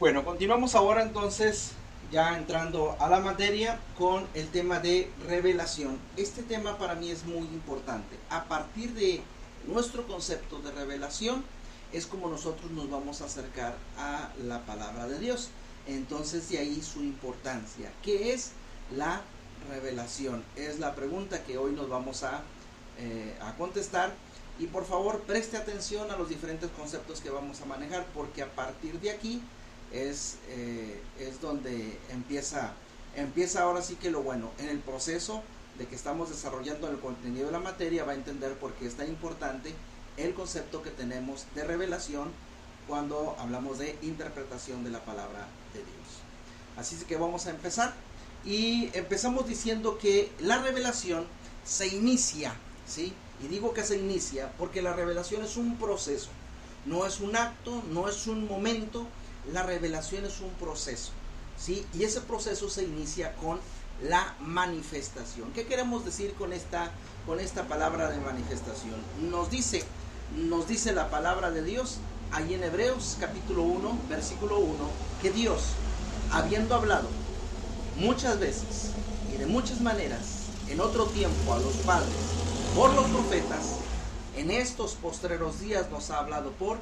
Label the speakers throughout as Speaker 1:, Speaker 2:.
Speaker 1: Bueno, continuamos ahora entonces, ya entrando a la materia con el tema de revelación. Este tema para mí es muy importante. A partir de nuestro concepto de revelación es como nosotros nos vamos a acercar a la palabra de Dios. Entonces de ahí su importancia. ¿Qué es la revelación? Es la pregunta que hoy nos vamos a contestar. Y por favor preste atención a los diferentes conceptos que vamos a manejar, porque a partir de aquí es donde empieza ahora sí que lo bueno. En el proceso de que estamos desarrollando el contenido de la materia va a entender por qué es tan importante el concepto que tenemos de revelación cuando hablamos de interpretación de la palabra de Dios. Así que vamos a empezar, y empezamos diciendo que la revelación se inicia, ¿sí? Y digo que se inicia porque la revelación es un proceso, no es un acto, no es un momento. La revelación es un proceso, ¿sí? Y ese proceso se inicia con la manifestación. ¿Qué queremos decir con esta palabra de manifestación? Nos dice la palabra de Dios ahí en Hebreos capítulo 1, versículo 1, que Dios, habiendo hablado muchas veces y de muchas maneras en otro tiempo a los padres por los profetas, en estos postreros días nos ha hablado por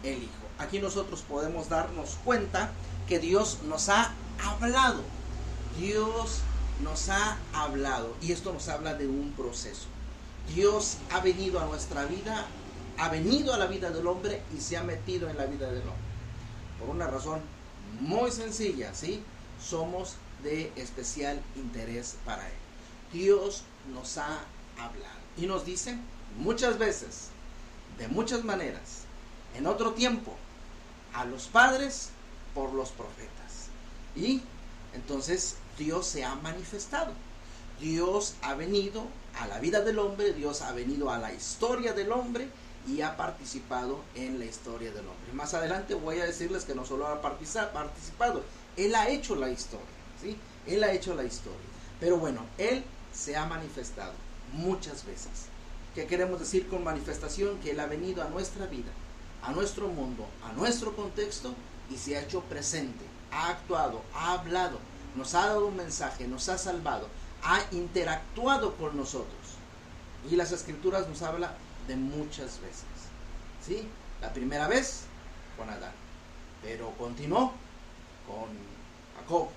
Speaker 1: el Hijo. Aquí nosotros podemos darnos cuenta que Dios nos ha hablado. Dios nos ha hablado. Y esto nos habla de un proceso. Dios ha venido a nuestra vida, ha venido a la vida del hombre y se ha metido en la vida del hombre. Por una razón muy sencilla, ¿sí? Somos de especial interés para Él. Dios nos ha hablado. Y nos dice muchas veces, de muchas maneras, en otro tiempo, a los padres por los profetas. Y entonces Dios se ha manifestado. Dios ha venido a la vida del hombre, Dios ha venido a la historia del hombre y ha participado en la historia del hombre. Más adelante voy a decirles que no solo ha participado, Él ha hecho la historia, ¿sí? Él ha hecho la historia. Pero bueno, Él se ha manifestado muchas veces. ¿Qué queremos decir con manifestación? Que Él ha venido a nuestra vida, a nuestro mundo, a nuestro contexto, y se ha hecho presente, ha actuado, ha hablado, nos ha dado un mensaje, nos ha salvado, ha interactuado con nosotros. Y las escrituras nos habla de muchas veces, ¿sí? La primera vez con Adán, pero continuó con Jacob,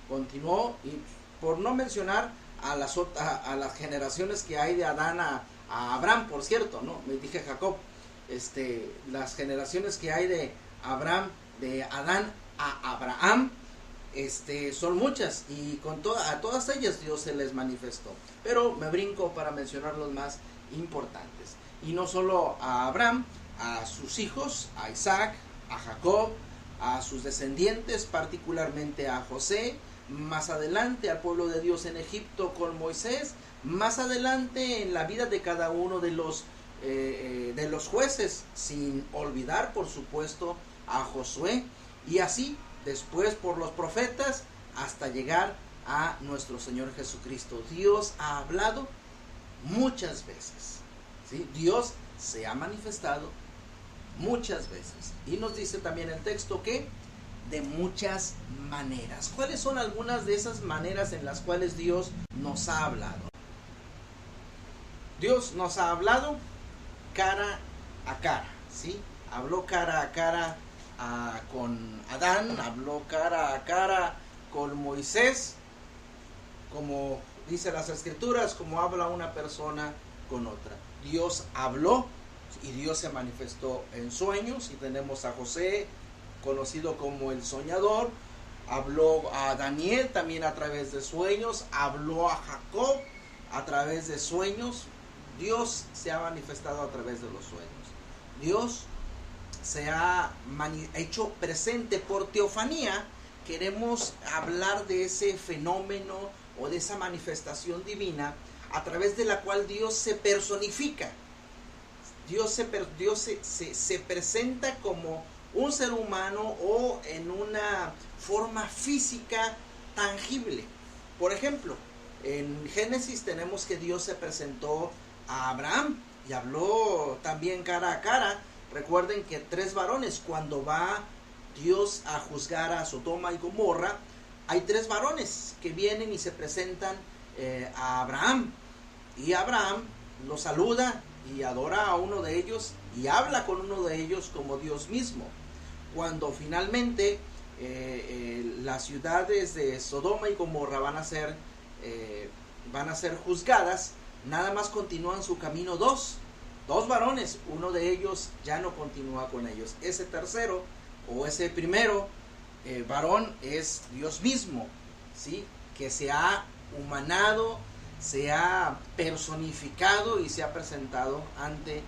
Speaker 1: continuó, y por no mencionar a las generaciones que hay de Adán a Abraham, por cierto, no, me dije Jacob, las generaciones que hay de Abraham, de Adán a Abraham, son muchas, y a todas ellas Dios se les manifestó. Pero me brinco para mencionar los más importantes. Y no solo a Abraham, a sus hijos, a Isaac, a Jacob, a sus descendientes, particularmente a José, más adelante al pueblo de Dios en Egipto con Moisés, más adelante en la vida de cada uno de los jueces, sin olvidar por supuesto a Josué, y así después por los profetas hasta llegar a nuestro Señor Jesucristo. Dios ha hablado muchas veces, ¿sí? Dios se ha manifestado muchas veces, y nos dice también el texto que de muchas maneras. ¿Cuáles son algunas de esas maneras en las cuales Dios nos ha hablado? Dios nos ha hablado cara a cara, ¿sí? Habló cara a cara con Adán, habló cara a cara con Moisés, como dice las escrituras, como habla una persona con otra. Dios habló y Dios se manifestó en sueños, y tenemos a José, conocido como el soñador. Habló a Daniel también a través de sueños, habló a Jacob a través de sueños. Dios se ha manifestado a través de los sueños. Dios se ha hecho presente por teofanía. Queremos hablar de ese fenómeno o de esa manifestación divina a través de la cual Dios se personifica. Dios se presenta como un ser humano o en una forma física tangible. Por ejemplo, en Génesis tenemos que Dios se presentó a Abraham y habló también cara a cara. Recuerden que 3 varones, cuando va Dios a juzgar a Sodoma y Gomorra, hay 3 varones que vienen y se presentan a Abraham. Y Abraham los saluda y adora a uno de ellos y habla con uno de ellos como Dios mismo. Cuando finalmente las ciudades de Sodoma y Gomorra van a ser juzgadas, nada más continúan su camino dos varones. Uno de ellos ya no continúa con ellos. Ese tercero o ese primero varón es Dios mismo, ¿sí? Que se ha humanado, se ha personificado y se ha presentado ante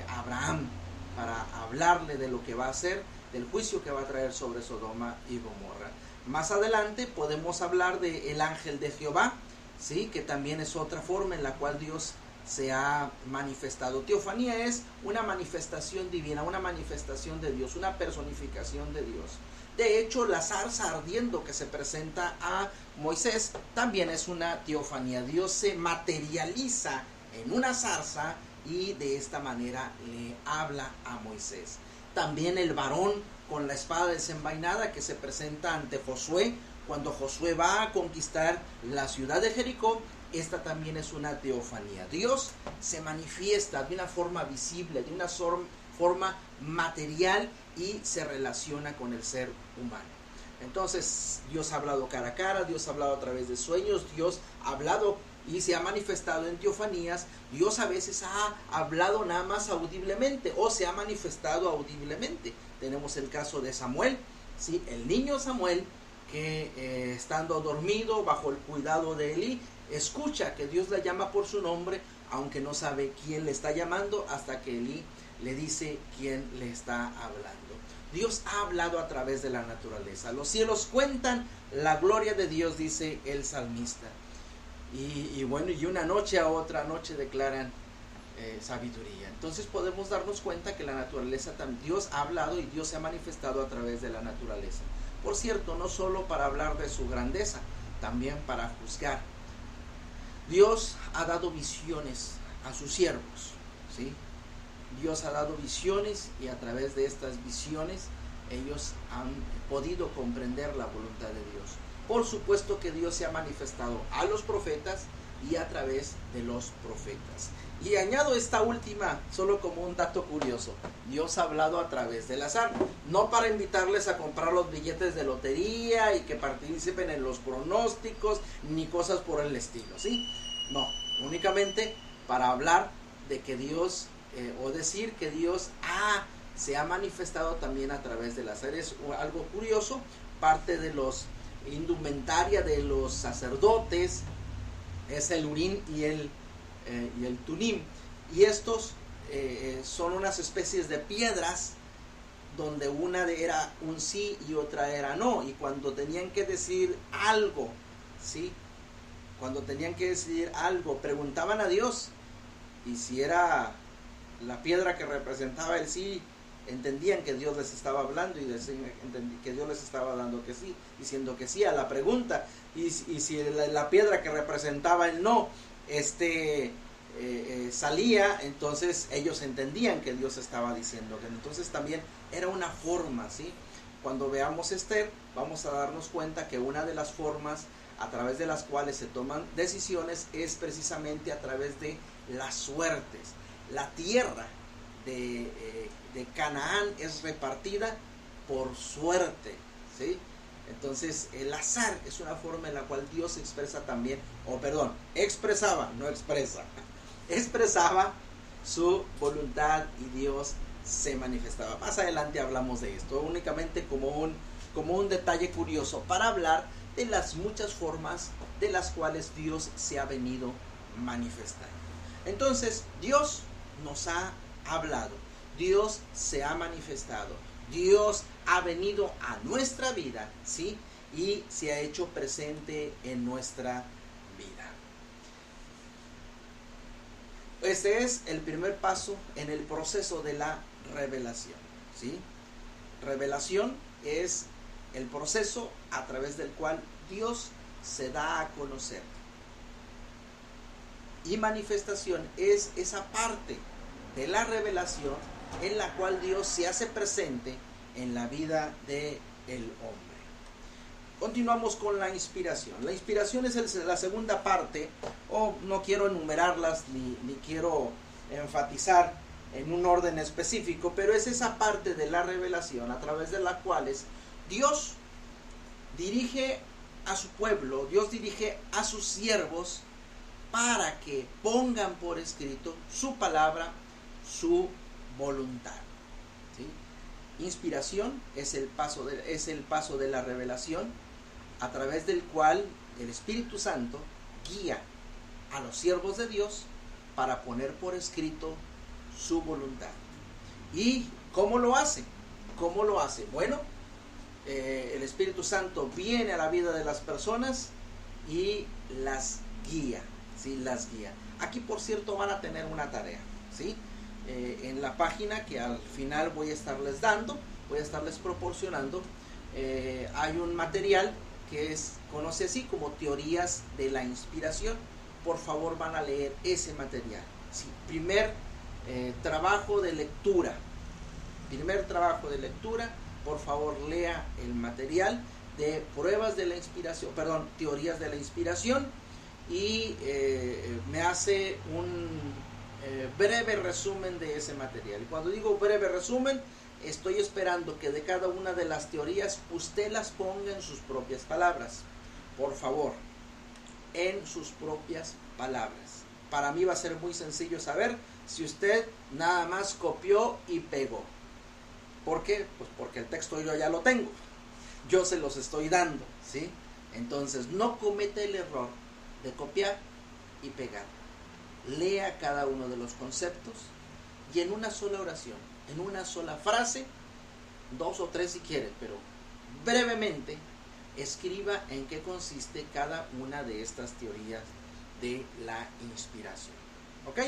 Speaker 1: Abraham para hablarle de lo que va a hacer, del juicio que va a traer sobre Sodoma y Gomorra. Más adelante podemos hablar del ángel de Jehová, ¿sí? Que también es otra forma en la cual Dios se ha manifestado. Teofanía es una manifestación divina, una manifestación de Dios, una personificación de Dios. De hecho, la zarza ardiendo que se presenta a Moisés también es una teofanía. Dios se materializa en una zarza y de esta manera le habla a Moisés. También el varón con la espada desenvainada que se presenta ante Josué cuando Josué va a conquistar la ciudad de Jericó. Esta también es una teofanía. Dios se manifiesta de una forma visible, de una forma material y se relaciona con el ser humano. Entonces Dios ha hablado cara a cara, Dios ha hablado a través de sueños, Dios ha hablado y se ha manifestado en teofanías. Dios a veces ha hablado nada más audiblemente o se ha manifestado audiblemente. Tenemos el caso de Samuel, ¿sí? El niño Samuel que estando dormido bajo el cuidado de Elí, escucha que Dios le llama por su nombre, aunque no sabe quién le está llamando, hasta que Elí le dice quién le está hablando. Dios ha hablado a través de la naturaleza. Los cielos cuentan la gloria de Dios, dice el salmista. Y bueno, y una noche a otra noche declaran sabiduría. Entonces podemos darnos cuenta que la naturaleza, Dios ha hablado y Dios se ha manifestado a través de la naturaleza. Por cierto, no solo para hablar de su grandeza, también para juzgar. Dios ha dado visiones a sus siervos, ¿sí? Dios ha dado visiones y a través de estas visiones ellos han podido comprender la voluntad de Dios. Por supuesto que Dios se ha manifestado a los profetas y a través de los profetas. Y añado esta última solo como un dato curioso. Dios ha hablado a través del azar, no para invitarles a comprar los billetes de lotería y que participen en los pronósticos ni cosas por el estilo, ¿sí? No, únicamente para hablar de que Dios o decir que Dios se ha manifestado también a través del azar. Es algo curioso. Parte de los indumentaria de los sacerdotes es el urim y el tumim, y estos son unas especies de piedras donde una era un sí y otra era no, y cuando tenían que decir algo, ¿sí? Cuando tenían que decidir algo, preguntaban a Dios, y si era la piedra que representaba el sí, entendían que Dios les estaba hablando y que Dios les estaba dando que sí, diciendo que sí a la pregunta. Y si la piedra que representaba el no salía, entonces ellos entendían que Dios estaba diciendo que. Entonces también era una forma, ¿sí? Cuando veamos Esther, vamos a darnos cuenta que una de las formas a través de las cuales se toman decisiones es precisamente a través de las suertes. La tierra de Canaán es repartida por suerte, ¿sí? Entonces el azar es una forma en la cual Dios expresa también, expresaba su voluntad y Dios se manifestaba. Más adelante hablamos de esto, únicamente como un detalle curioso para hablar de las muchas formas de las cuales Dios se ha venido manifestando. Entonces Dios nos ha hablado, Dios se ha manifestado, Dios ha venido a nuestra vida, ¿sí? Y se ha hecho presente en nuestra vida. Este es el primer paso en el proceso de la revelación, ¿sí? Revelación es el proceso a través del cual Dios se da a conocer. Y manifestación es esa parte de la revelación en la cual Dios se hace presente en la vida del hombre. Continuamos con la inspiración. La inspiración es la segunda parte, o no quiero enumerarlas ni quiero enfatizar en un orden específico, pero es esa parte de la revelación a través de la cual Dios dirige a su pueblo, Dios dirige a sus siervos para que pongan por escrito su palabra, su voluntad. ¿Sí? Inspiración es el paso de la revelación, a través del cual el Espíritu Santo guía a los siervos de Dios para poner por escrito su voluntad. ¿Y cómo lo hace? ¿Cómo lo hace? Bueno, el Espíritu Santo viene a la vida de las personas y las guía, ¿sí? Las guía. Aquí, por cierto, van a tener una tarea, ¿sí? En la página que al final voy a estarles proporcionando, hay un material que conoce así como teorías de la inspiración. Por favor, van a leer ese material. ¿Sí? Primer trabajo de lectura. Por favor, lea el material de pruebas de la inspiración, teorías de la inspiración, y me hace un breve resumen de ese material. Y cuando digo breve resumen, estoy esperando que de cada una de las teorías usted las ponga en sus propias palabras. Por favor, en sus propias palabras. Para mí va a ser muy sencillo saber si usted nada más copió y pegó. ¿Por qué? Pues porque el texto yo ya lo tengo. Yo se los estoy dando, ¿sí? Entonces, no cometa el error de copiar y pegar. Lea cada uno de los conceptos y en una sola oración, en una sola frase, 2 o 3 si quiere, pero brevemente escriba en qué consiste cada una de estas teorías de la inspiración. ¿Ok?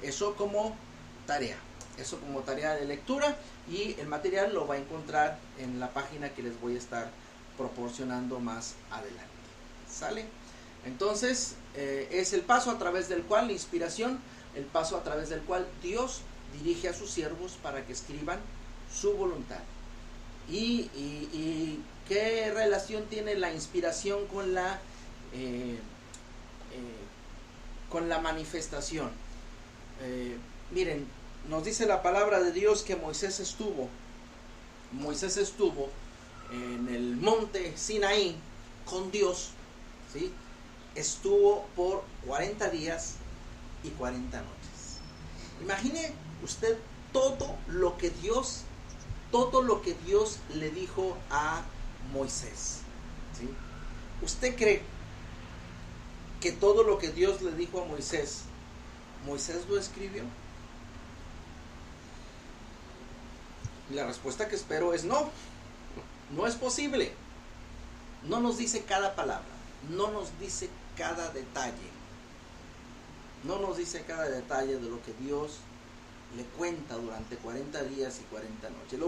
Speaker 1: Eso como tarea de lectura, y el material lo va a encontrar en la página que les voy a estar proporcionando más adelante. ¿Sale? Entonces, es el paso a través del cual la inspiración, el paso a través del cual Dios dirige a sus siervos para que escriban su voluntad. ¿Y qué relación tiene la inspiración con la manifestación? Miren, nos dice la palabra de Dios que Moisés estuvo en el monte Sinaí con Dios, ¿sí? Estuvo por 40 días y 40 noches. Imagine usted todo lo que Dios le dijo a Moisés, ¿sí? ¿Usted cree que todo lo que Dios le dijo a Moisés lo escribió? Y la respuesta que espero es no. No es posible. No nos dice cada palabra, no nos dice cada detalle. No nos dice cada detalle de lo que Dios le cuenta durante 40 días y 40 noches.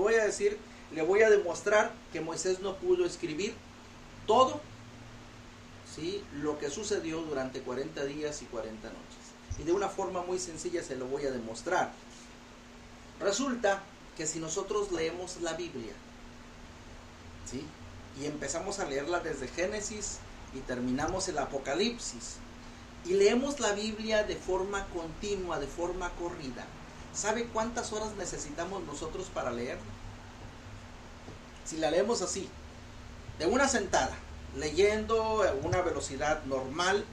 Speaker 1: Le voy a demostrar que Moisés no pudo escribir todo, ¿sí?, lo que sucedió durante 40 días y 40 noches. Y de una forma muy sencilla se lo voy a demostrar. Resulta que si nosotros leemos la Biblia, ¿sí?, y empezamos a leerla desde Génesis y terminamos el Apocalipsis, y leemos la Biblia de forma continua, de forma corrida, ¿sabe cuántas horas necesitamos nosotros para leerla? Si la leemos así, de una sentada, leyendo a una velocidad normal,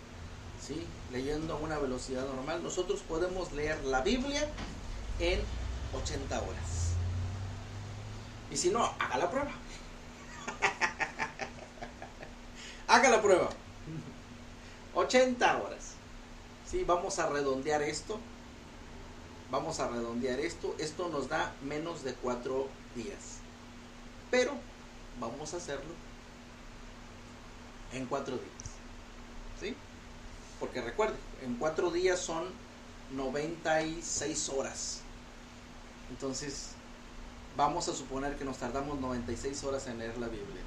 Speaker 1: ¿sí?, leyendo a una velocidad normal, nosotros podemos leer la Biblia en 80 horas. Y si no, haga la prueba. Haga la prueba. 80 horas. Sí, vamos a redondear esto. Esto nos da menos de 4 días. Pero vamos a hacerlo en 4 días. ¿Sí? Porque recuerden, en 4 días son 96 horas. Entonces, vamos a suponer que nos tardamos 96 horas en leer la Biblia.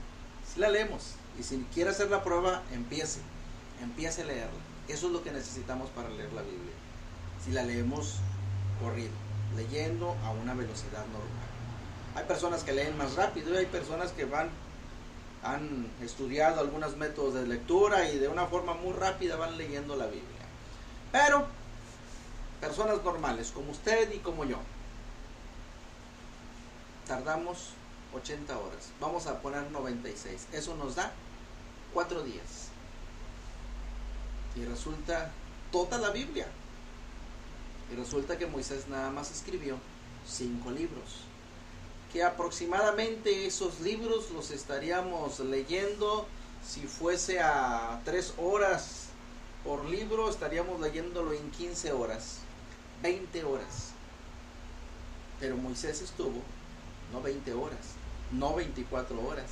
Speaker 1: Si la leemos, y si quiere hacer la prueba, empiece a leerla. Eso es lo que necesitamos para leer la Biblia. Si la leemos corrido, leyendo a una velocidad normal. Hay personas que leen más rápido y hay personas que han estudiado algunos métodos de lectura y de una forma muy rápida van leyendo la Biblia. Pero personas normales como usted y como yo, tardamos 80 horas. Vamos a poner 96. Eso nos da 4 días. Y resulta toda la Biblia. Y resulta que Moisés nada más escribió 5 libros. Que aproximadamente esos libros los estaríamos leyendo, si fuese a 3 horas por libro, estaríamos leyéndolo en 15 horas, 20 horas. Pero Moisés estuvo, no 20 horas, no 24 horas,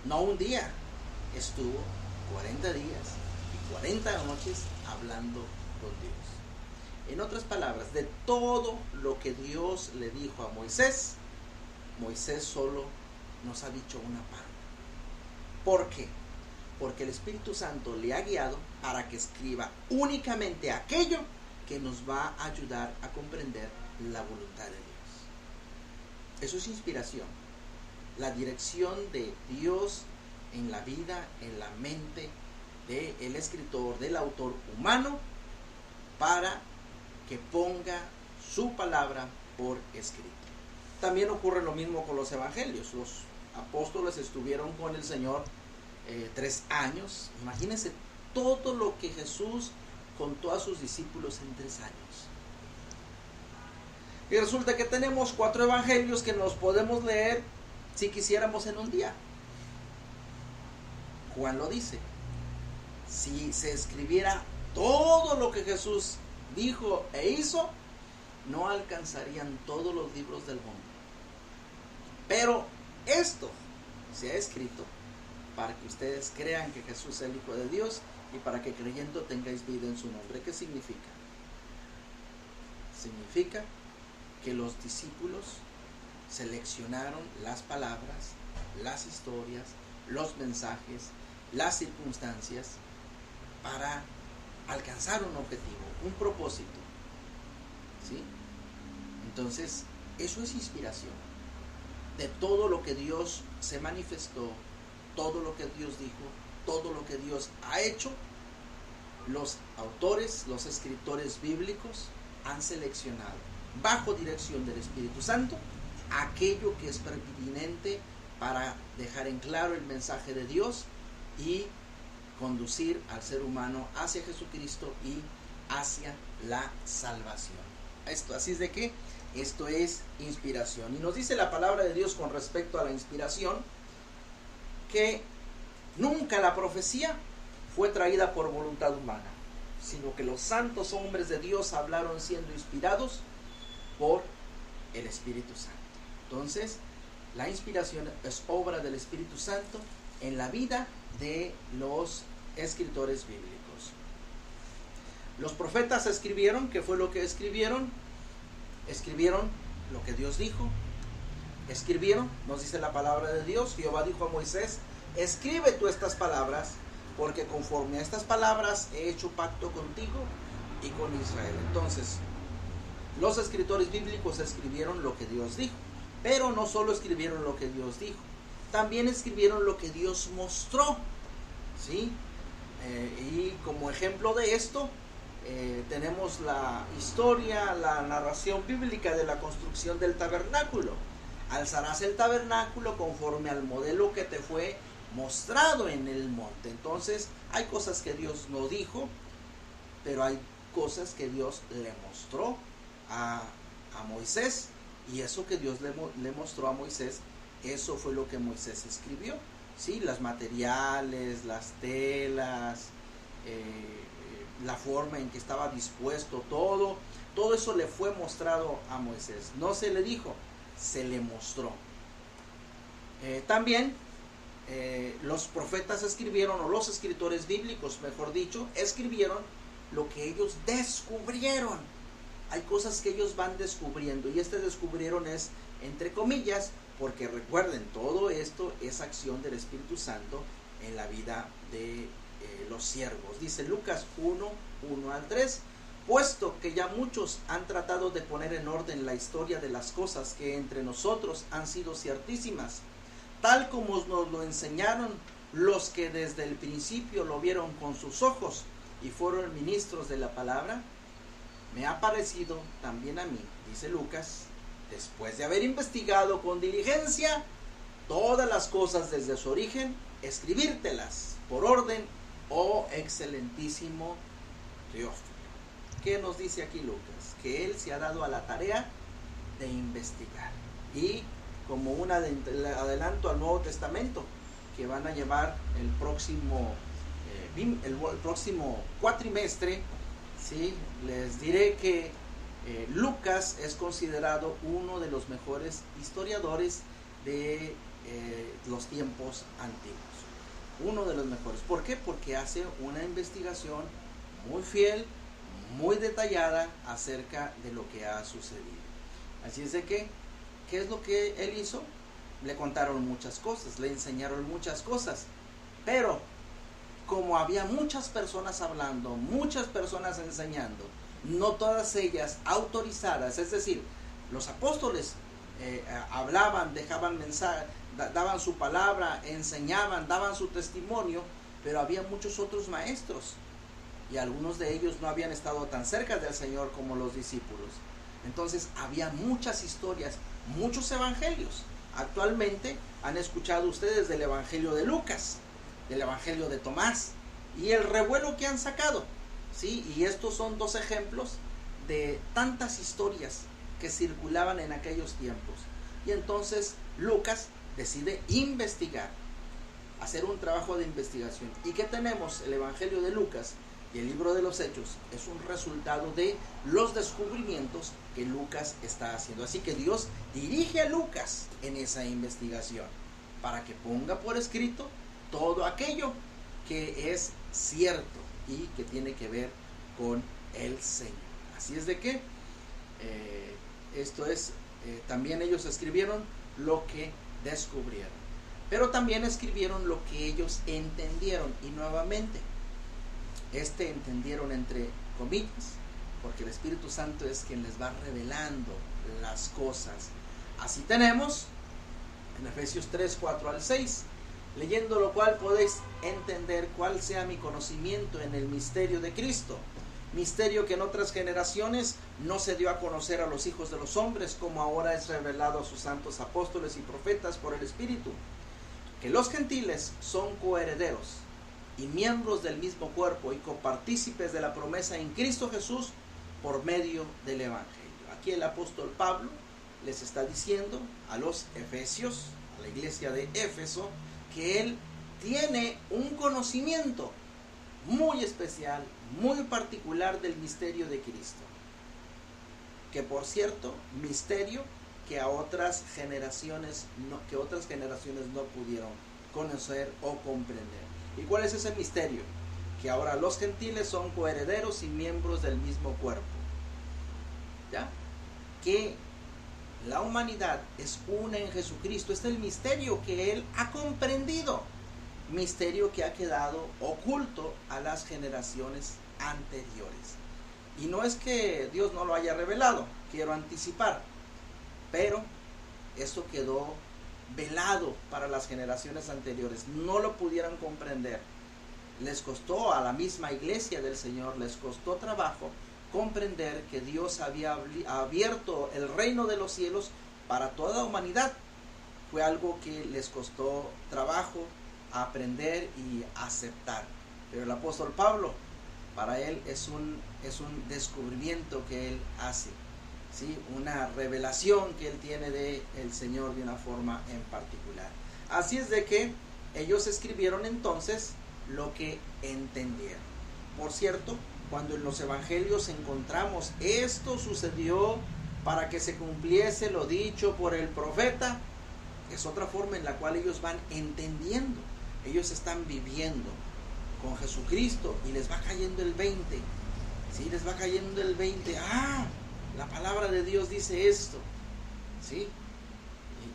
Speaker 1: no un día, estuvo 40 días y 40 noches hablando con Dios. En otras palabras, de todo lo que Dios le dijo a Moisés, Moisés solo nos ha dicho una parte. ¿Por qué? Porque el Espíritu Santo le ha guiado para que escriba únicamente aquello que nos va a ayudar a comprender la voluntad de Dios. Eso es inspiración. La dirección de Dios en la vida, en la mente del escritor, del autor humano, para que ponga su palabra por escrito. También ocurre lo mismo con los evangelios. Los apóstoles estuvieron con el Señor 3 años. Imagínense todo lo que Jesús contó a sus discípulos en 3 años. Y resulta que tenemos 4 evangelios que nos podemos leer si quisiéramos en un día. Juan lo dice. Si se escribiera todo lo que Jesús dijo e hizo, no alcanzarían todos los libros del mundo. Pero esto se ha escrito para que ustedes crean que Jesús es el Hijo de Dios y para que creyendo tengáis vida en su nombre. ¿Qué significa? Significa que los discípulos seleccionaron las palabras, las historias, los mensajes, las circunstancias para alcanzar un objetivo, un propósito. ¿Sí? Entonces, eso es inspiración. De todo lo que Dios se manifestó, todo lo que Dios dijo, todo lo que Dios ha hecho, los autores, los escritores bíblicos han seleccionado, bajo dirección del Espíritu Santo, aquello que es pertinente para dejar en claro el mensaje de Dios y conducir al ser humano hacia Jesucristo y hacia la salvación. Así es de que esto es inspiración. Y nos dice la palabra de Dios con respecto a la inspiración que nunca la profecía fue traída por voluntad humana, sino que los santos hombres de Dios hablaron siendo inspirados por el Espíritu Santo. Entonces, la inspiración es obra del Espíritu Santo en la vida de los escritores bíblicos. Los profetas escribieron, ¿qué fue lo que escribieron? Escribieron lo que Dios dijo. Escribieron, nos dice la palabra de Dios. Jehová dijo a Moisés: escribe tú estas palabras, porque conforme a estas palabras he hecho pacto contigo y con Israel. Entonces, los escritores bíblicos escribieron lo que Dios dijo, pero no solo escribieron lo que Dios dijo, también escribieron lo que Dios mostró, ¿sí? Y como ejemplo de esto, tenemos la historia, la narración bíblica de la construcción del tabernáculo. Alzarás el tabernáculo conforme al modelo que te fue mostrado en el monte. Entonces, hay cosas que Dios no dijo, pero hay cosas que Dios le mostró a Moisés, y eso que Dios le mostró a Moisés, eso fue lo que Moisés escribió, ¿sí? Las materiales, las telas, la forma en que estaba dispuesto todo eso le fue mostrado a Moisés. No se le dijo, se le mostró. También los profetas escribieron, o los escritores bíblicos, mejor dicho, escribieron lo que ellos descubrieron. Hay cosas que ellos van descubriendo, y este descubrieron es entre comillas, porque recuerden, todo esto es acción del Espíritu Santo en la vida de los siervos. Dice Lucas 1:1-3, puesto que ya muchos han tratado de poner en orden la historia de las cosas que entre nosotros han sido ciertísimas, tal como nos lo enseñaron los que desde el principio lo vieron con sus ojos y fueron ministros de la palabra, me ha parecido también a mí, dice Lucas, después de haber investigado con diligencia todas las cosas desde su origen, escribírtelas por orden, oh excelentísimo Teófilo. ¿Qué nos dice aquí Lucas? Que él se ha dado a la tarea de investigar. Y como un adelanto al Nuevo Testamento, que van a llevar el próximo cuatrimestre, ¿sí? Les diré que Lucas es considerado uno de los mejores historiadores de los tiempos antiguos. Uno de los mejores. ¿Por qué? Porque hace una investigación muy fiel, muy detallada acerca de lo que ha sucedido. Así es de que, ¿qué es lo que él hizo? Le contaron muchas cosas, le enseñaron muchas cosas, pero como había muchas personas hablando, muchas personas enseñando, no todas ellas autorizadas, es decir, los apóstoles hablaban, dejaban mensaje, daban su palabra, enseñaban, daban su testimonio, pero había muchos otros maestros y algunos de ellos no habían estado tan cerca del Señor como los discípulos. Entonces había muchas historias, muchos evangelios. Actualmente han escuchado ustedes del evangelio de Lucas, del evangelio de Tomás y el revuelo que han sacado, ¿sí? Y estos son dos ejemplos de tantas historias que circulaban en aquellos tiempos. Y entonces Lucas decide investigar, hacer un trabajo de investigación. ¿Y qué tenemos? El evangelio de Lucas y el libro de los Hechos es un resultado de los descubrimientos que Lucas está haciendo. Así que Dios dirige a Lucas en esa investigación para que ponga por escrito todo aquello que es cierto y que tiene que ver con el Señor. Así es de que también ellos escribieron lo que descubrieron, pero también escribieron lo que ellos entendieron. Y nuevamente entendieron entre comillas, porque el Espíritu Santo es quien les va revelando las cosas. Así tenemos en Efesios 3, 4 al 6, leyendo lo cual podéis entender cuál sea mi conocimiento en el misterio de Cristo, misterio que en otras generaciones no se dio a conocer a los hijos de los hombres, como ahora es revelado a sus santos apóstoles y profetas por el Espíritu, que los gentiles son coherederos y miembros del mismo cuerpo y copartícipes de la promesa en Cristo Jesús por medio del Evangelio. Aquí el apóstol Pablo les está diciendo a los efesios, a la iglesia de Éfeso, que él tiene un conocimiento muy especial, muy particular del misterio de Cristo, que por cierto, misterio que otras generaciones no pudieron conocer o comprender. ¿Y cuál es ese misterio? Que ahora los gentiles son coherederos y miembros del mismo cuerpo. ¿Ya? Que la humanidad es una en Jesucristo. Este es el misterio que él ha comprendido. Misterio que ha quedado oculto a las generaciones anteriores. Y no es que Dios no lo haya revelado, quiero anticipar, pero esto quedó velado para las generaciones anteriores, no lo pudieron comprender. Les costó a la misma iglesia del Señor, les costó trabajo comprender que Dios había abierto el reino de los cielos para toda la humanidad. Fue algo que les costó trabajo aprender y aceptar. Pero el apóstol Pablo, para él es un descubrimiento que él hace, ¿sí? Una revelación que él tiene del Señor de una forma en particular. Así es de que ellos escribieron entonces lo que entendieron. Por cierto, cuando en los evangelios encontramos esto sucedió para que se cumpliese lo dicho por el profeta, es otra forma en la cual ellos van entendiendo. Ellos están viviendo con Jesucristo y les va cayendo el 20. ¿Sí? Les va cayendo el 20. La palabra de Dios dice esto. ¿Sí?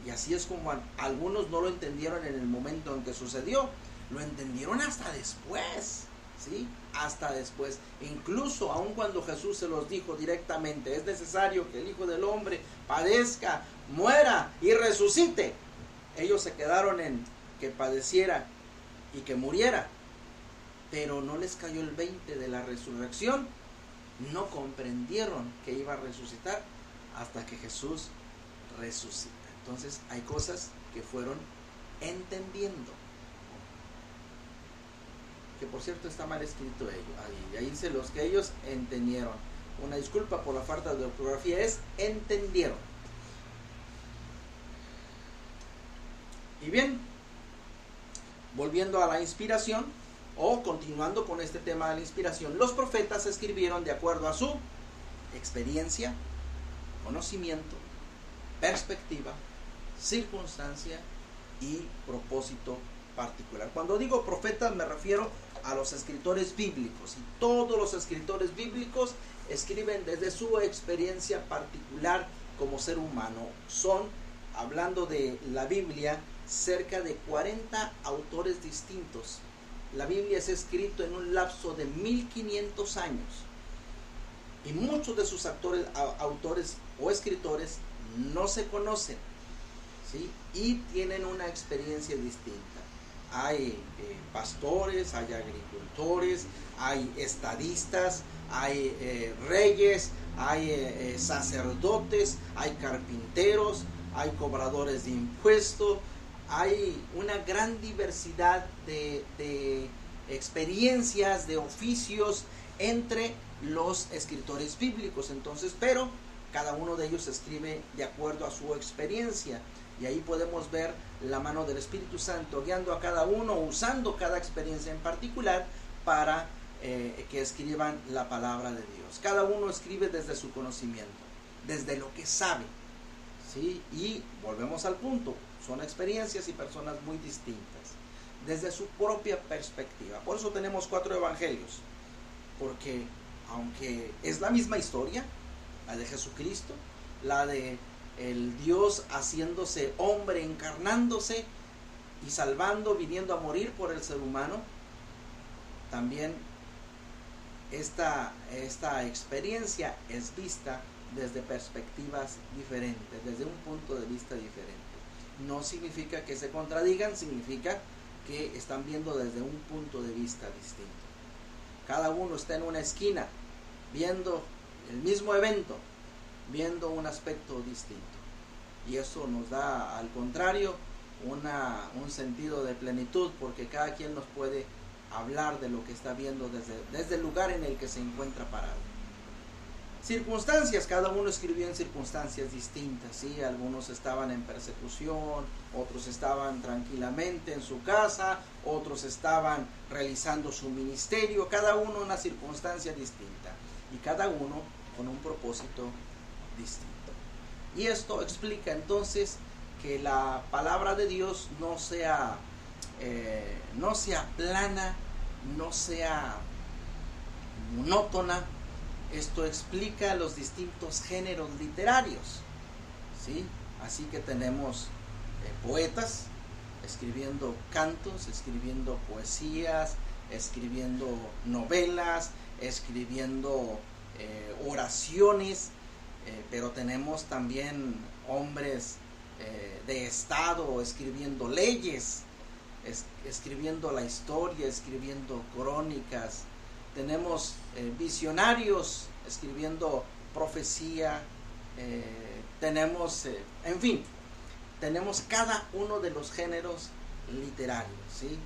Speaker 1: Y así es como algunos no lo entendieron en el momento en que sucedió. Lo entendieron hasta después. ¿sí? Hasta después. Incluso aun cuando Jesús se los dijo directamente, es necesario que el Hijo del Hombre padezca, muera y resucite. Ellos se quedaron en que padeciera y que muriera, pero no les cayó el 20 de la resurrección. No comprendieron que iba a resucitar hasta que Jesús resucita. Entonces hay cosas que fueron entendiendo. Que por cierto está mal escrito ahí dice los que ellos entendieron. Una disculpa por la falta de ortografía, es entendieron. Y bien, volviendo a la inspiración, o continuando con este tema de la inspiración, los profetas escribieron de acuerdo a su experiencia, conocimiento, perspectiva, circunstancia y propósito particular. Cuando digo profetas me refiero a los escritores bíblicos, y todos los escritores bíblicos escriben desde su experiencia particular como ser humano. Son, hablando de la Biblia, cerca de 40 autores distintos. La Biblia es escrito en un lapso de 1500 años, y muchos de sus autores o escritores no se conocen, ¿sí? Y tienen una experiencia distinta. Hay pastores, hay agricultores, hay estadistas, hay reyes, hay sacerdotes, hay carpinteros, hay cobradores de impuestos. Hay una gran diversidad de experiencias, de oficios entre los escritores bíblicos. Entonces, pero cada uno de ellos escribe de acuerdo a su experiencia, y ahí podemos ver la mano del Espíritu Santo guiando a cada uno, usando cada experiencia en particular para que escriban la palabra de Dios. Cada uno escribe desde su conocimiento, desde lo que sabe, ¿sí? Y volvemos al punto, son experiencias y personas muy distintas, desde su propia perspectiva. Por eso tenemos 4 evangelios, porque aunque es la misma historia, la de Jesucristo, la de el Dios haciéndose hombre, encarnándose y salvando, viniendo a morir por el ser humano, también esta experiencia es vista desde perspectivas diferentes, desde un punto de vista diferente. No significa que se contradigan, significa que están viendo desde un punto de vista distinto. Cada uno está en una esquina viendo el mismo evento, viendo un aspecto distinto, y eso nos da, al contrario, un sentido de plenitud, porque cada quien nos puede hablar de lo que está viendo desde el lugar en el que se encuentra parado. Circunstancias, cada uno escribió en circunstancias distintas, ¿sí? Algunos estaban en persecución, otros estaban tranquilamente en su casa, otros estaban realizando su ministerio, cada uno en una circunstancia distinta, y cada uno con un propósito distinto. Y esto explica entonces que la palabra de Dios no sea plana, no sea monótona. Esto explica los distintos géneros literarios, ¿sí? Así que tenemos poetas escribiendo cantos, escribiendo poesías, escribiendo novelas, escribiendo oraciones, pero tenemos también hombres de Estado escribiendo leyes, escribiendo la historia, escribiendo crónicas. Tenemos visionarios escribiendo profecía, tenemos, en fin, tenemos cada uno de los géneros literarios, ¿sí?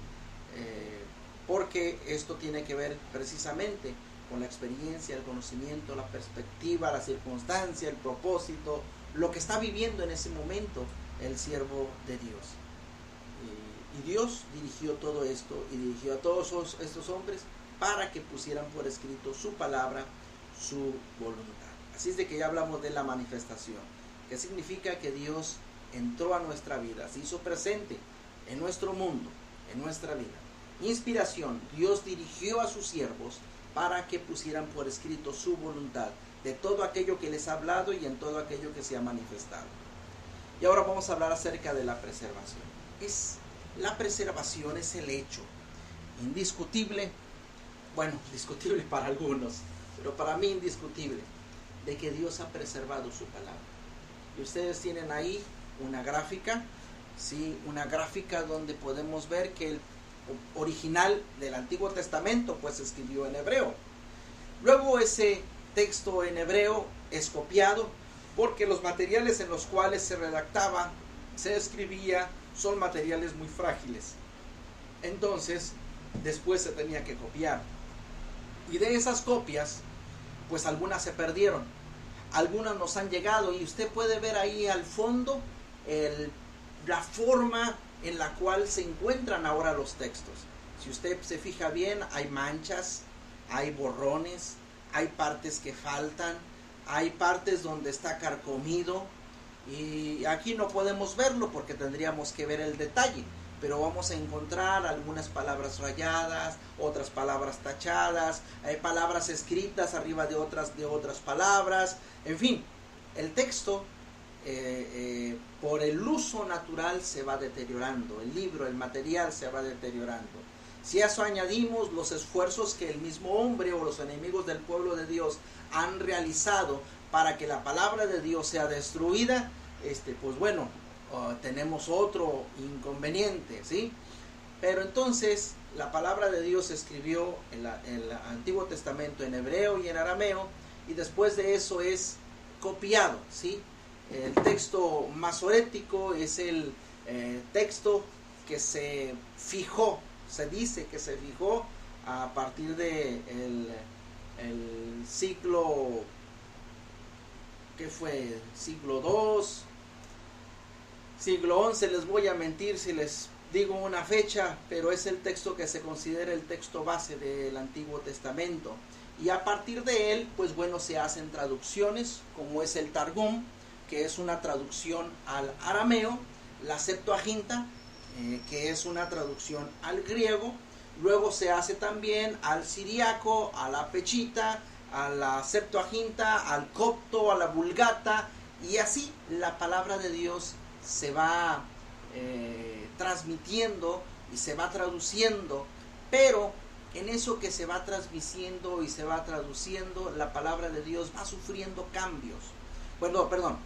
Speaker 1: Porque esto tiene que ver precisamente con la experiencia, el conocimiento, la perspectiva, la circunstancia, el propósito, lo que está viviendo en ese momento el siervo de Dios. Y Dios dirigió todo esto, y dirigió a todos estos hombres para que pusieran por escrito su palabra, su voluntad. Así es de que ya hablamos de la manifestación, que significa que Dios entró a nuestra vida, se hizo presente en nuestro mundo, en nuestra vida. Inspiración, Dios dirigió a sus siervos para que pusieran por escrito su voluntad de todo aquello que les ha hablado y en todo aquello que se ha manifestado. Y ahora vamos a hablar acerca de la preservación. La preservación es el hecho indiscutible. bueno, discutible para algunos, pero para mí indiscutible, de que Dios ha preservado su palabra. Y ustedes tienen ahí una gráfica, ¿sí? Una gráfica donde podemos ver que el original del Antiguo Testamento pues se escribió en hebreo. Luego ese texto en hebreo es copiado porque los materiales en los cuales se redactaba, se escribía, son materiales muy frágiles. Entonces, después se tenía que copiar. Y de esas copias, pues algunas se perdieron. Algunas nos han llegado y usted puede ver ahí al fondo la forma en la cual se encuentran ahora los textos. Si usted se fija bien, hay manchas, hay borrones, hay partes que faltan, hay partes donde está carcomido, y aquí no podemos verlo porque tendríamos que ver el detalle, pero vamos a encontrar algunas palabras rayadas, otras palabras tachadas, hay palabras escritas arriba de otras palabras, en fin, el texto por el uso natural se va deteriorando, el libro, el material se va deteriorando. Si a eso añadimos los esfuerzos que el mismo hombre o los enemigos del pueblo de Dios han realizado para que la palabra de Dios sea destruida, pues bueno, tenemos otro inconveniente, ¿sí? Pero entonces la palabra de Dios se escribió en el Antiguo Testamento en hebreo y en arameo, y después de eso es copiado, ¿sí? El texto masorético es el texto que se fijó, se dice que se fijó a partir de el siglo, ¿qué fue? Siglo II, siglo XI, les voy a mentir si les digo una fecha, pero es el texto que se considera el texto base del Antiguo Testamento. Y a partir de él, pues bueno, se hacen traducciones, como es el Targum, que es una traducción al arameo, la Septuaginta, que es una traducción al griego, luego se hace también al siriaco, a la pechita, a la Septuaginta, al copto, a la vulgata, y así la palabra de Dios se va transmitiendo y se va traduciendo, pero en eso que se va transmitiendo y se va traduciendo, la palabra de Dios va sufriendo cambios. Bueno, perdón,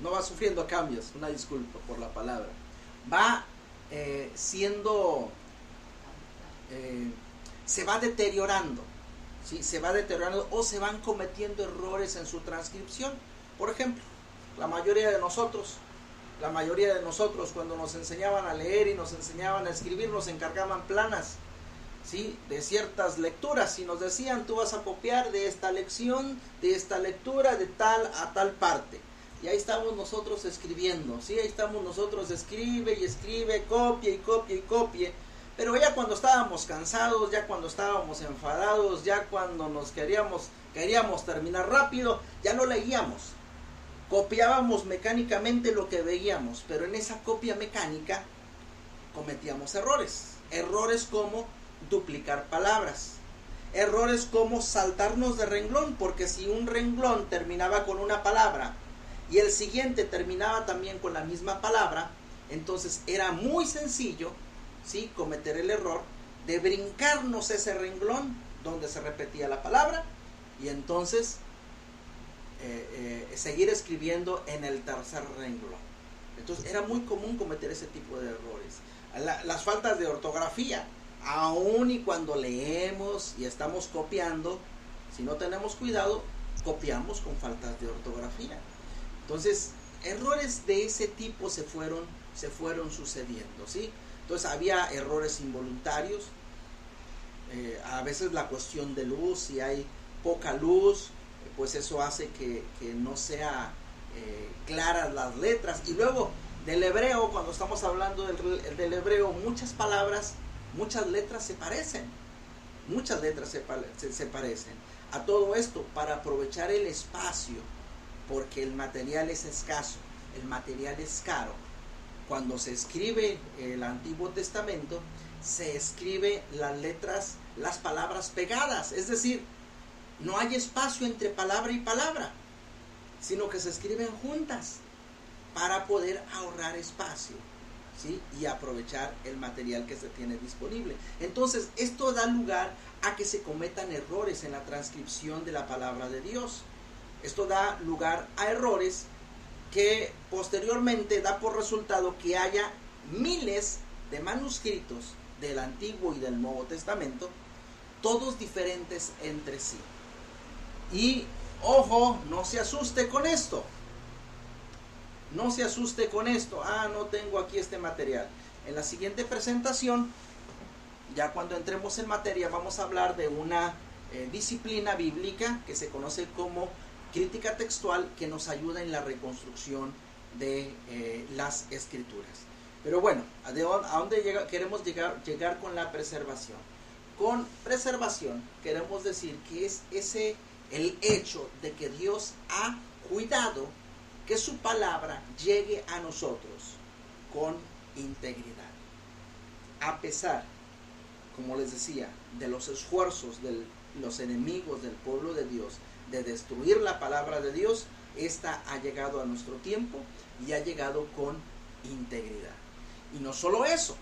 Speaker 1: no va sufriendo cambios, una disculpa por la palabra. Va se va deteriorando, ¿sí? Se va deteriorando o se van cometiendo errores en su transcripción. Por ejemplo, la mayoría de nosotros cuando nos enseñaban a leer y nos enseñaban a escribir, nos encargaban planas, ¿sí? De ciertas lecturas, y nos decían: tú vas a copiar de esta lección, de esta lectura, de tal a tal parte. Y ahí estamos nosotros escribiendo, ¿sí? Ahí estamos nosotros, escribe y escribe, copia y copia y copia. Pero ya cuando estábamos cansados, ya cuando estábamos enfadados, ya cuando nos queríamos terminar rápido, ya no leíamos. Copiábamos mecánicamente lo que veíamos, pero en esa copia mecánica cometíamos errores. Errores como duplicar palabras. Errores como saltarnos de renglón, porque si un renglón terminaba con una palabra y el siguiente terminaba también con la misma palabra, entonces era muy sencillo, ¿sí?, cometer el error de brincarnos ese renglón donde se repetía la palabra y entonces seguir escribiendo en el tercer renglón. Entonces era muy común cometer ese tipo de errores. Las faltas de ortografía, aun y cuando leemos y estamos copiando, si no tenemos cuidado, copiamos con faltas de ortografía. Entonces, errores de ese tipo se fueron sucediendo, ¿sí? Entonces había errores involuntarios, a veces la cuestión de luz, si hay poca luz, pues eso hace que no sea claras las letras. Y luego del hebreo, cuando estamos hablando del hebreo, muchas palabras, muchas letras se parecen, se parecen. A todo esto, para aprovechar el espacio, porque el material es escaso, el material es caro. Cuando se escribe el Antiguo Testamento, se escribe las letras, las palabras pegadas, es decir, no hay espacio entre palabra y palabra, sino que se escriben juntas para poder ahorrar espacio. ¿sí? Y aprovechar el material que se tiene disponible. Entonces, esto da lugar a que se cometan errores en la transcripción de la palabra de Dios. Esto da lugar a errores que posteriormente da por resultado que haya miles de manuscritos del Antiguo y del Nuevo Testamento, todos diferentes entre sí. Y ojo, no se asuste con esto. No se asuste con esto. No tengo aquí este material. En la siguiente presentación, ya cuando entremos en materia, vamos a hablar de una disciplina bíblica que se conoce como crítica textual, que nos ayuda en la reconstrucción de las escrituras. Pero bueno, ¿a dónde queremos llegar con la preservación? Con preservación queremos decir que es el hecho de que Dios ha cuidado que su palabra llegue a nosotros con integridad. A pesar, como les decía, de los esfuerzos de los enemigos del pueblo de Dios de destruir la palabra de Dios, esta ha llegado a nuestro tiempo y ha llegado con integridad. Y no solo eso,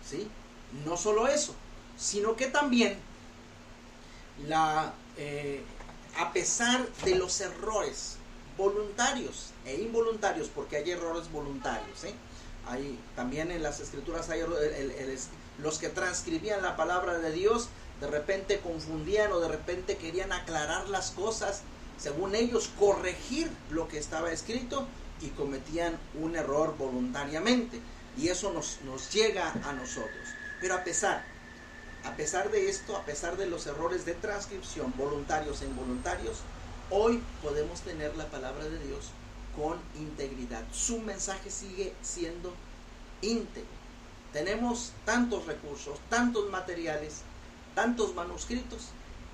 Speaker 1: ¿sí? No solo eso, sino que también a pesar de los errores voluntarios e involuntarios, porque hay errores voluntarios, ¿eh? También en las escrituras hay los que transcribían la palabra de Dios, de repente confundían o de repente querían aclarar las cosas, según ellos corregir lo que estaba escrito, y cometían un error voluntariamente, y eso nos llega a nosotros. Pero a pesar de esto, a pesar de los errores de transcripción voluntarios e involuntarios, hoy podemos tener la palabra de Dios con integridad. Su mensaje sigue siendo íntegro. Tenemos tantos recursos, tantos materiales, tantos manuscritos,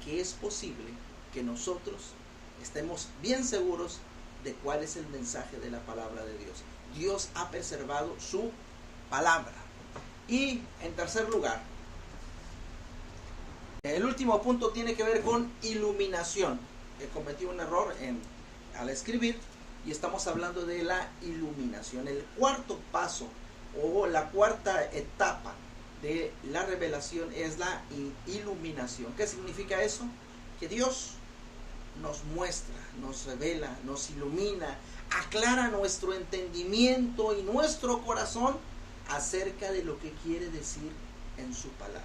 Speaker 1: que es posible que nosotros estemos bien seguros de cuál es el mensaje de la palabra de Dios. Dios ha preservado su palabra. Y en tercer lugar, el último punto tiene que ver con iluminación. Cometí un error al escribir, y estamos hablando de la iluminación. El cuarto paso o la cuarta etapa de la revelación es la iluminación. ¿Qué significa eso? Que Dios nos muestra, nos revela, nos ilumina, aclara nuestro entendimiento y nuestro corazón acerca de lo que quiere decir en su palabra.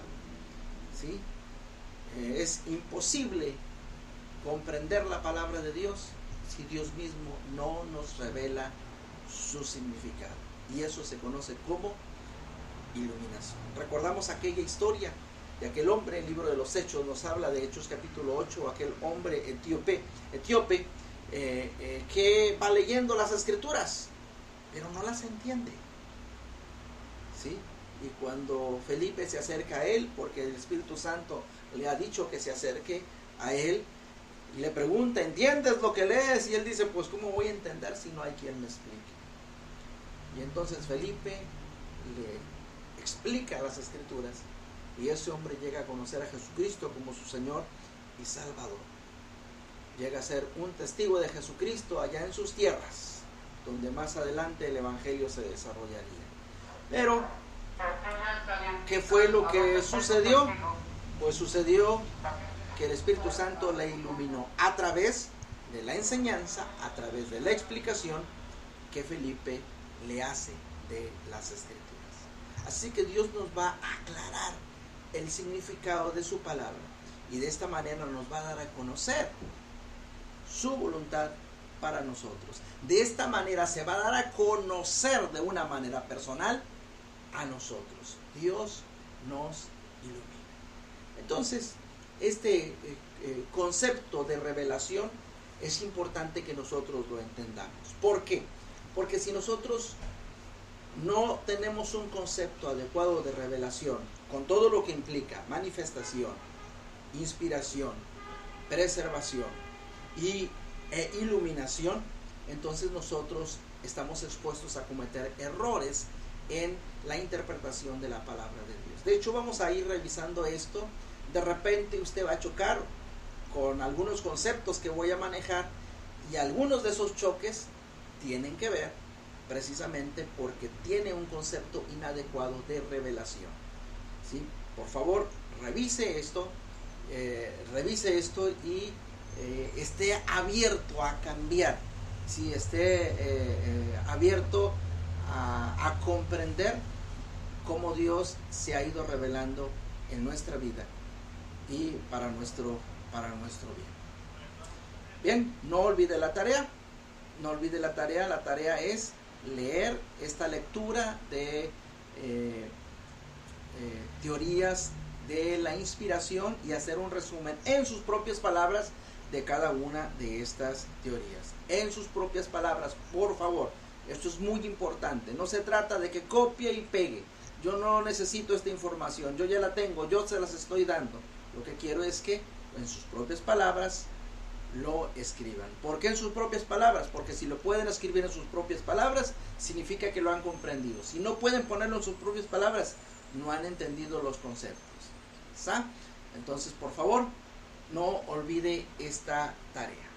Speaker 1: ¿Sí? Es imposible comprender la palabra de Dios si Dios mismo no nos revela su significado. Y eso se conoce como iluminación. Recordamos aquella historia de aquel hombre. El libro de los Hechos nos habla de Hechos capítulo 8, aquel hombre etíope que va leyendo las escrituras, pero no las entiende. ¿Sí? Y cuando Felipe se acerca a él, porque el Espíritu Santo le ha dicho que se acerque a él, y le pregunta, ¿entiendes lo que lees? Y él dice, pues ¿cómo voy a entender si no hay quien me explique? Y entonces Felipe le explica las escrituras, y ese hombre llega a conocer a Jesucristo como su Señor y Salvador. Llega a ser un testigo de Jesucristo allá en sus tierras, donde más adelante el Evangelio se desarrollaría. Pero, ¿qué fue lo que sucedió? Pues sucedió que el Espíritu Santo le iluminó a través de la enseñanza, a través de la explicación que Felipe le hace de las escrituras. Así que Dios nos va a aclarar el significado de su palabra, y de esta manera nos va a dar a conocer su voluntad para nosotros. De esta manera se va a dar a conocer de una manera personal a nosotros. Dios nos ilumina. Entonces, este concepto de revelación es importante que nosotros lo entendamos. ¿Por qué? Porque si nosotros no tenemos un concepto adecuado de revelación, con todo lo que implica manifestación, inspiración, preservación e iluminación, entonces nosotros estamos expuestos a cometer errores en la interpretación de la palabra de Dios. De hecho, vamos a ir revisando esto. De repente usted va a chocar con algunos conceptos que voy a manejar, y algunos de esos choques tienen que ver precisamente porque tiene un concepto inadecuado de revelación. ¿Sí? Por favor, revise esto y esté abierto a cambiar, ¿sí? Esté abierto a comprender cómo Dios se ha ido revelando en nuestra vida y para nuestro bien. Bien, no olvide la tarea. La tarea es leer esta lectura de teorías de la inspiración y hacer un resumen en sus propias palabras de cada una de estas teorías. En sus propias palabras, por favor. Esto es muy importante. No se trata de que copie y pegue. Yo no necesito esta información. Yo ya la tengo. Yo se las estoy dando. Lo que quiero es que en sus propias palabras lo escriban. ¿Por qué en sus propias palabras? Porque si lo pueden escribir en sus propias palabras, significa que lo han comprendido. Si no pueden ponerlo en sus propias palabras, no han entendido los conceptos. ¿Sí? Entonces, por favor, no olvide esta tarea.